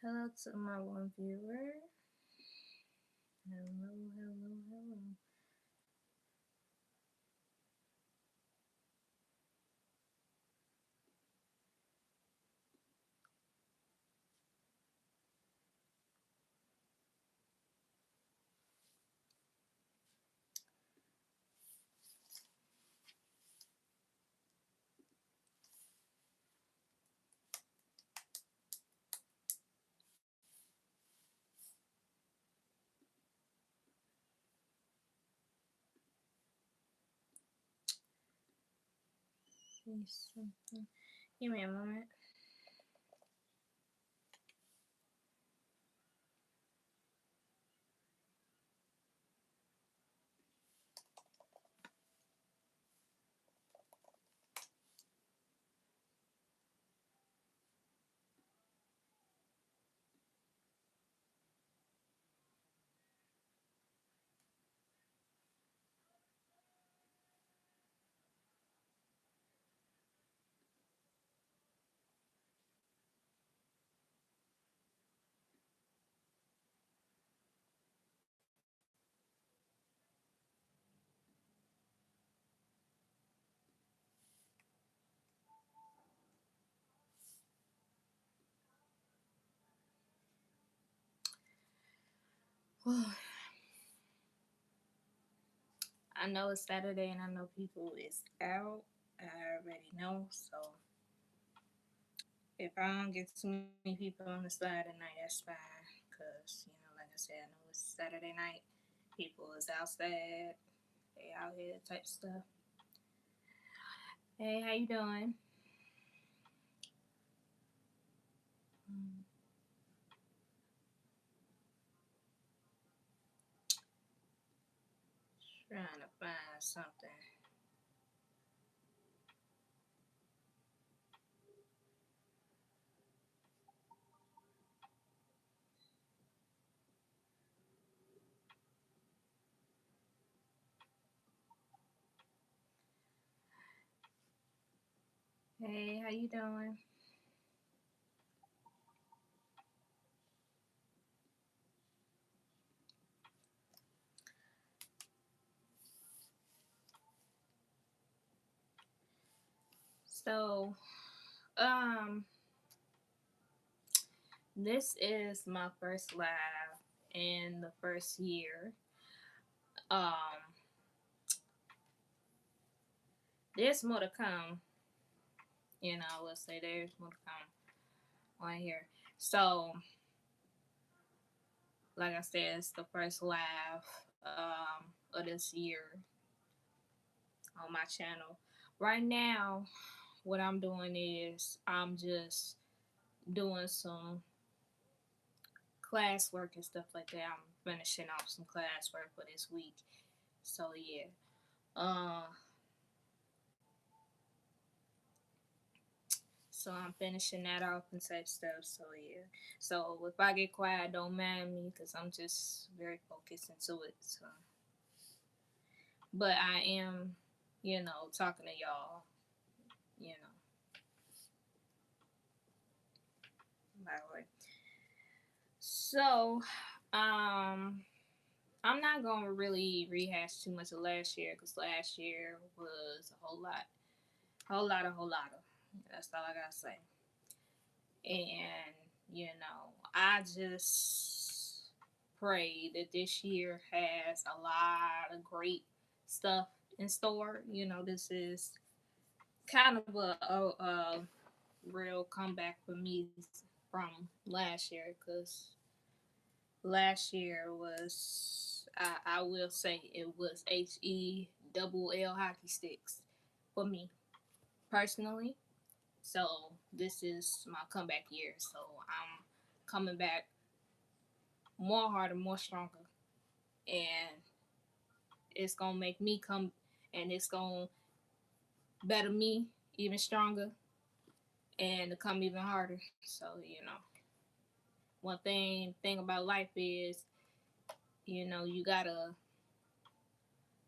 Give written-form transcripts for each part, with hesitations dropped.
Hello to my one viewer. Hello, hello, hello. See something. Give me a moment. I know it's Saturday and I know people is out. I already know. So if I don't get too many people on the side tonight, that's fine. Cause like I said, I know it's Saturday night. People is outside. They out here type stuff. Hey, how you doing? Mm, trying to find something. Hey, how you doing? So, um, this is my first live in the first year. Um, there's more to come. Let's say there's more to come on here. So, like I said, it's the first live of this year on my channel. Right now, what I'm doing is I'm just doing some classwork and stuff like that. I'm finishing off some classwork for this week. So yeah. So I'm finishing that off and such stuff. So yeah. So if I get quiet, don't mind me because I'm just very focused into it. So, but I am, talking to y'all. You know, by the way. So, I'm not gonna really rehash too much of last year because last year was a whole lot of. That's all I gotta say. And I just pray that this year has a lot of great stuff in store. This is kind of a real comeback for me from last year because last year was I will say it was HE double L hockey sticks for me personally. So this is my comeback year. So I'm coming back more harder, more stronger, and it's gonna make me come, and it's gonna better me even stronger, and to come even harder. So one thing about life is you gotta,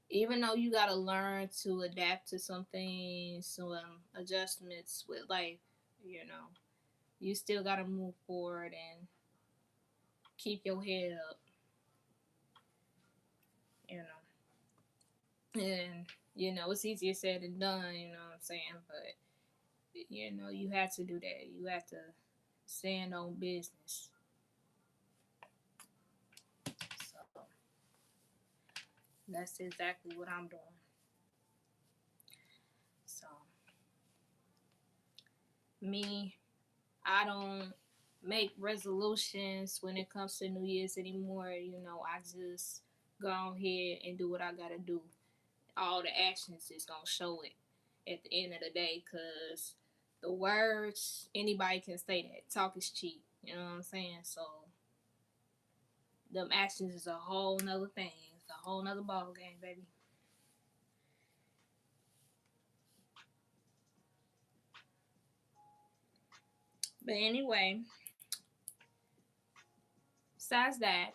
even though you gotta learn to adapt to some things, some adjustments with life, you know, you still gotta move forward and keep your head up, you know. And it's easier said than done, you know what I'm saying? But you have to do that. You have to stand on business. So that's exactly what I'm doing. So me, I don't make resolutions when it comes to New Year's anymore. I just go ahead and do what I gotta do. All the actions is gonna show it at the end of the day, cause the words, anybody can say that. Talk is cheap. You know what I'm saying? So them actions is a whole nother thing. It's a whole nother ball game, baby. But anyway, besides that,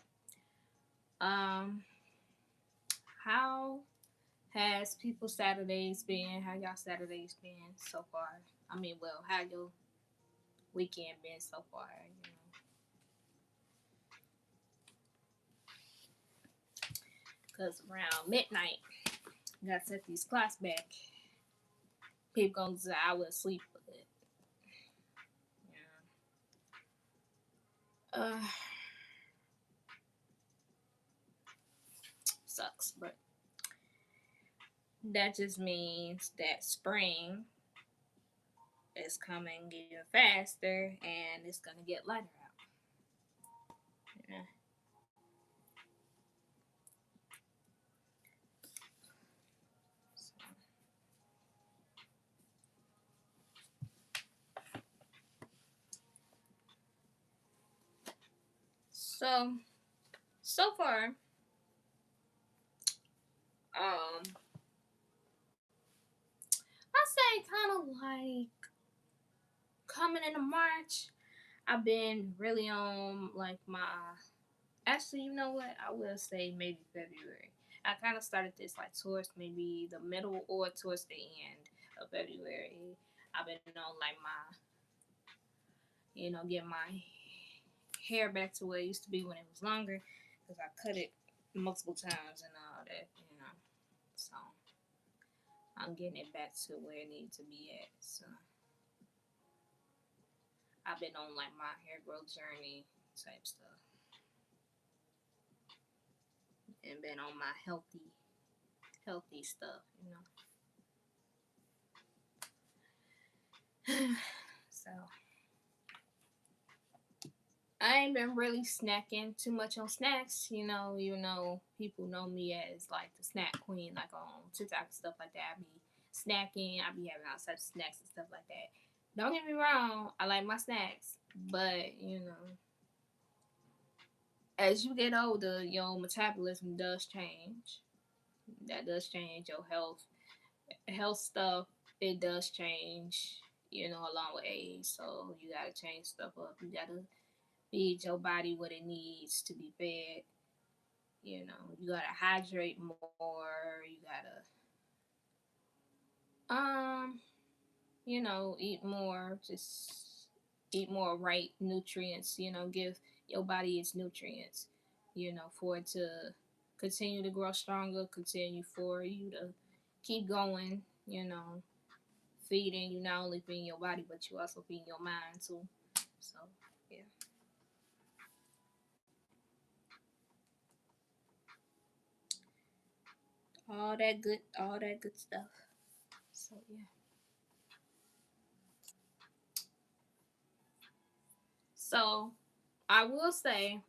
um, how has people Saturdays been? How y'all Saturdays been so far? I mean, well, how your weekend been so far? Cause around midnight, I gotta set these clocks back. People gonna say I was asleep, but yeah, sucks. But that just means that spring is coming even faster, and it's gonna get lighter out. Yeah. So far, I say kind of like coming into March. I've been really on like my. Actually, you know what? I will say maybe February. I kind of started this like towards maybe the middle or towards the end of February. I've been on like my, get my hair back to where it used to be when it was longer, because I cut it multiple times and all that. So I'm getting it back to where it needs to be at. So I've been on like my hair growth journey type stuff, and been on my healthy stuff. So I ain't been really snacking too much on snacks, even though people know me as like the snack queen, like on TikTok and stuff like that. I be snacking, I be having all sorts of snacks and stuff like that. Don't get me wrong, I like my snacks, but as you get older, your metabolism does change. That does change your health stuff. It does change, along with age. So you gotta change stuff up. You gotta feed your body what it needs to be fed. You gotta hydrate more. You gotta eat more. Just eat more right nutrients. Give your body its nutrients. For it to continue to grow stronger. Continue for you to keep going. Feeding you, not only feeding your body, but you also feeding your mind too. So yeah. All that good stuff. So yeah. So I will say,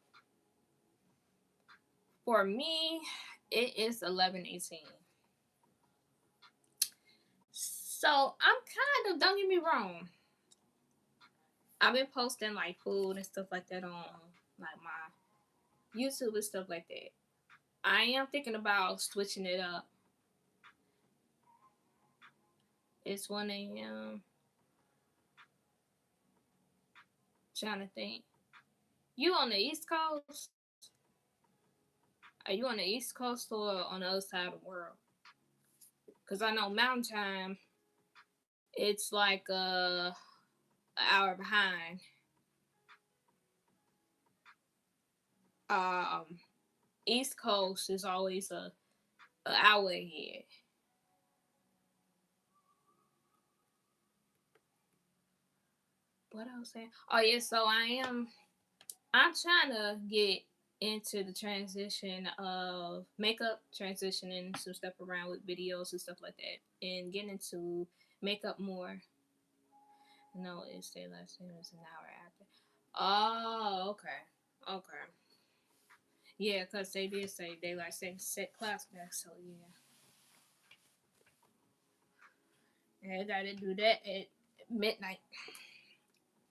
for me, it is 11:18. So I'm kind of, don't get me wrong, I've been posting like food and stuff like that on like my YouTube and stuff like that. I am thinking about switching it up. It's 1 a.m. Trying to think. You on the East Coast? Are you on the East Coast or on the other side of the world? Because I know Mountain Time, it's like an hour behind. East Coast is always a hour ahead. What I was saying? Oh yeah, so I'm trying to get into the transition of makeup, transitioning some stuff around with videos and stuff like that, and getting into makeup more. No, it's daylight savings an hour after. Oh, okay, okay. Yeah, cause they did say daylight savings set class back, so yeah, I gotta do that at midnight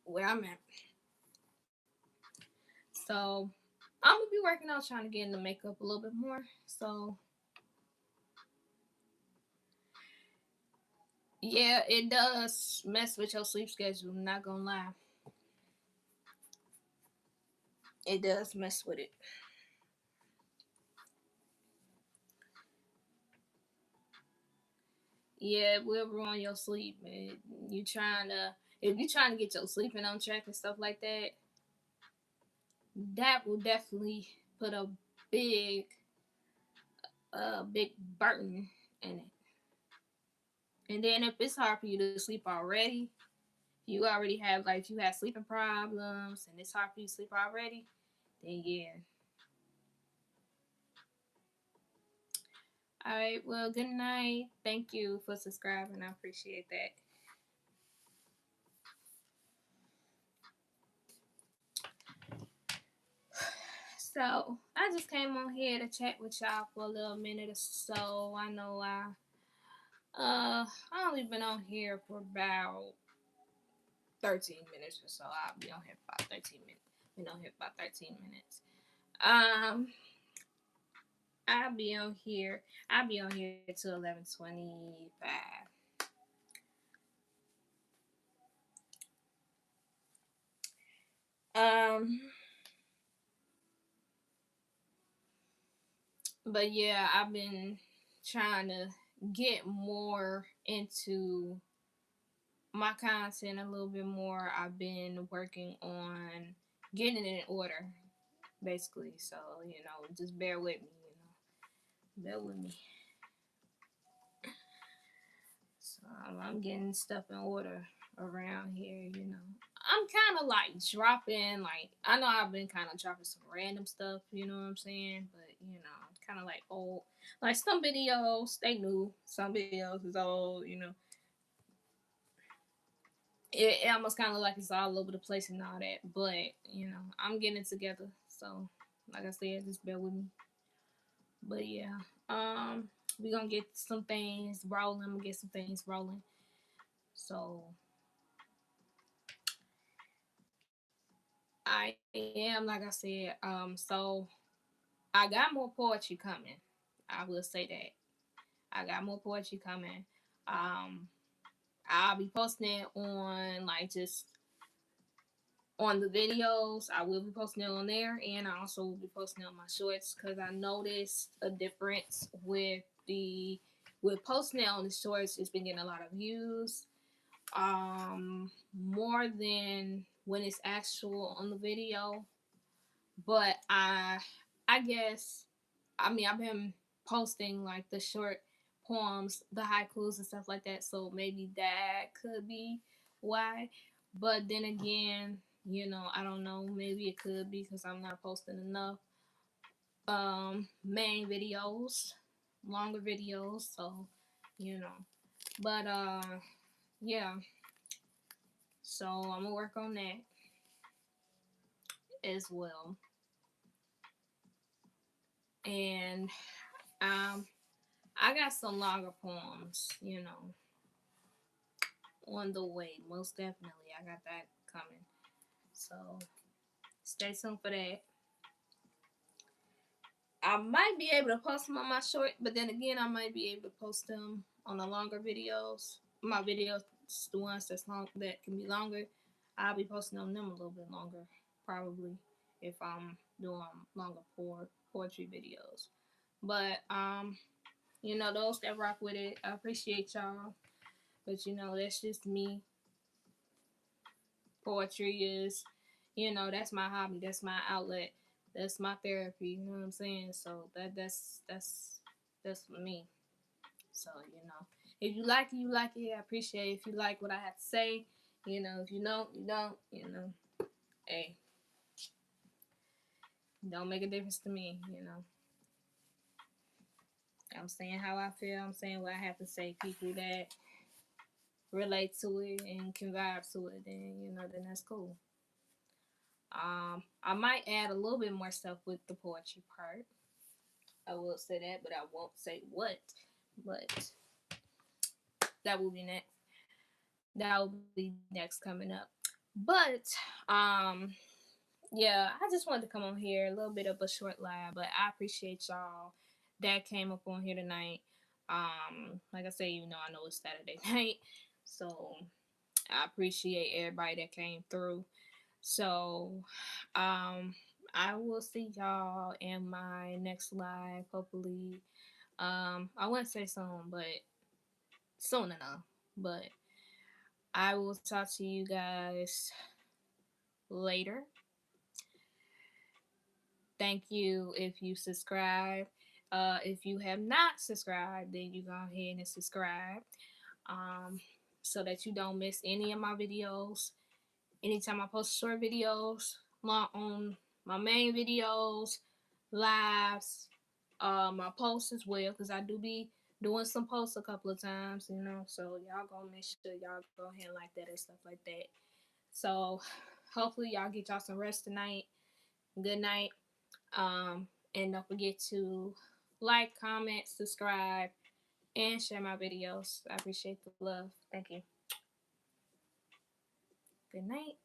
where I'm at. So I'm gonna be working out trying to get into makeup a little bit more. So yeah, it does mess with your sleep schedule. I'm not gonna lie, it does mess with it. Yeah, it will ruin your sleep. You trying to if you trying to get your sleeping on track and stuff like that, that will definitely put a big big burden in it. And then if it's hard for you to sleep already, you already have like if you have sleeping problems and it's hard for you to sleep already, then yeah. All right. Well, good night. Thank you for subscribing. I appreciate that. So I just came on here to chat with y'all for a little minute or so. I know I only been on here for about 13 minutes or so. I'll be on here for about 13 minutes. Been on here for about 13 minutes. Um, I'll be on here. I'll be on here till 11:25. Um, but yeah, I've been trying to get more into my content a little bit more. I've been working on getting it in order, basically. So, just bear with me, Bear with me. So I'm getting stuff in order around here. I'm kind of like dropping, like, I know I've been kind of dropping some random stuff, you know what I'm saying? But, kind of like old. Like some videos, they new. Some videos is old. It almost kind of like it's all over the place and all that. But, I'm getting it together. So, like I said, just bear with me. But yeah, we gonna get some things rolling. I'm gonna get some things rolling. So I am, like I said, so I got more poetry coming. I will say that. I got more poetry coming. Um, I'll be posting it on like just on the videos. I will be posting it on there, and I also will be posting it on my shorts because I noticed a difference with posting it on the shorts. It's been getting a lot of views, more than when it's actual on the video. But I guess I've been posting like the short poems, the haikus and stuff like that. So maybe that could be why. But then again, I don't know. Maybe it could be because I'm not posting enough main videos, longer videos. So you know, but yeah. So I'm gonna work on that as well. And um, I got some longer poems, on the way. Most definitely, I got that coming. So stay tuned for that. I might be able to post them on my short, but then again, I might be able to post them on the longer videos. My videos, the ones that's long that can be longer, I'll be posting on them a little bit longer, probably if I'm doing longer poetry videos. But those that rock with it, I appreciate y'all. But that's just me. Poetry is, that's my hobby. That's my outlet. That's my therapy. You know what I'm saying? So that's for me. So if you like it, you like it. I appreciate it. If you like what I have to say, if you don't, you don't. Hey, don't make a difference to me. I'm saying how I feel. I'm saying what I have to say. People that relate to it and can vibe to it, then that's cool. I might add a little bit more stuff with the poetry part. I will say that, but I won't say what. But that will be next. That will be next coming up. But yeah, I just wanted to come on here, a little bit of a short live, but I appreciate y'all that came up on here tonight. Like I say, I know it's Saturday night, so I appreciate everybody that came through. So, I will see y'all in my next live, hopefully. I wouldn't say soon, but soon enough. But I will talk to you guys later. Thank you if you subscribe. If you have not subscribed, then you go ahead and subscribe, um, so that you don't miss any of my videos. Anytime I post short videos, on my main videos, lives, my posts as well, because I do be doing some posts a couple of times, so y'all gonna make sure y'all go ahead and like that and stuff like that. So hopefully y'all get y'all some rest tonight. Good night. And don't forget to like, comment, subscribe, and share my videos. I appreciate the love. Thank you. Good night.